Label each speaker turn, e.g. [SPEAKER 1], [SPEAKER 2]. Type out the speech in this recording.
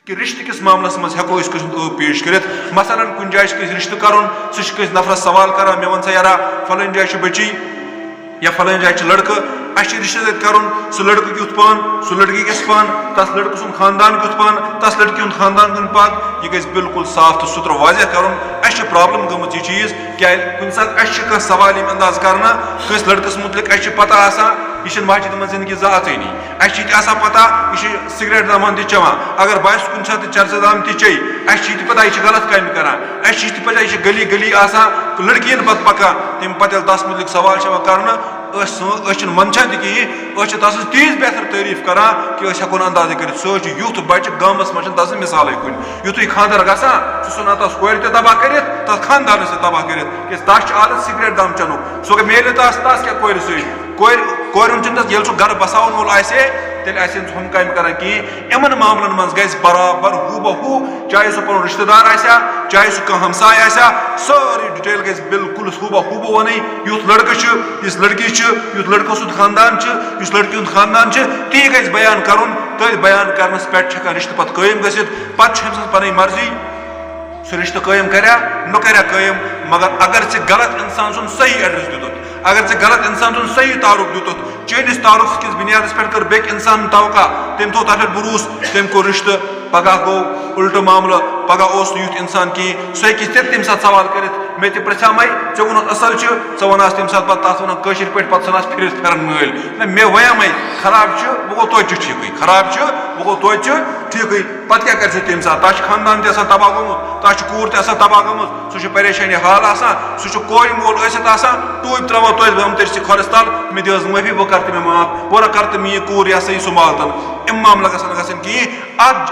[SPEAKER 1] कि रिश्ते किस मामलस मज हेको पेश कर मसलन कुन जाए रिश्ते कर नफरस सवाल कर मे वन सा यारा फलन जाए बची या फलन जाए लड़का अस रिश्ते कर सह लड़का क्युत पान सह लड़की किस पान तस लड़के सुन खानदान क्युत पान तस लड़की हूं खानदान कुन पाक यह गई बिल्कुल साफ तो सुथरा वाजह कर प्रॉब्लम गमत यह चीज क्या कुन सात सवाल अंदाज करना कस लड़कस मुतलिक पता यह मस्जिद मं जिंदगी जानी अस पता यह सिगरेट दामान चवान अगर बस कुन सात चरस दाम चे पता यह गलत काम कर पता यह गली गली लड़कियन पे पकान तम पे तस मुतलिक सवाल कर मंदान तह तस तीज बेहतर तारीफ करान कि हेको अंदाज कर सह युथ बच्चे गामस मज तस मिसाल कुन युथु खानदार गसान सह तस कोर तबाह कर तस खानदान तबाह कर तस आदत सिगरेट दम चनुक सह मेल तस क्या कोर कोर सह गर बसावन वोल तेल हम काम कर इन मामलन मज गज बराबर हू बहू चाहे सह पुन रिश्तेदार चाहे सह कह हमसाय सारी डिटेल गज बिल्कुल हू बहू वन युथ लड़का इस लड़की युथ लड़को सुद खानदान इस लड़की हूं खानदान ती गज बयान कर तथ बयान करनस पे रिश्ते पे कायम गसित पे पन मर्जी सह रिश्ते कायम कर्या न कर्या कायम मगर अगर चे गलत इंसान सुन सही एड्रेस दितुत अगर चे गलत इंसान सुन सही तारुफ दितुत चेनिस तारुफ किस बुनियाद पे कर बेक इंसान तवका तम थो तथ बुरूस तम को रिश्ते पगह गो उल्ट मामला पगह युथ इंसान कहें सह हे तम सात सवाल कर मे पृछा मै ऐ वो असल च वन तम सात तथ वन कशर पे पे फिर फेरन नल मे वे खराब वो गो तोत ठीक खराब वो गो तोत ठीक पे क्या कर तम सात तह खानदान तबाह गोमुत तह कूर तबाह गोमुत सह परेशानी हाल सह कोर मोल टूब त्रा तोत तर खोरस तल मे दिस माफी बह कर माफ वो कर मी कूर सह मालतन इम मामला गसन कहें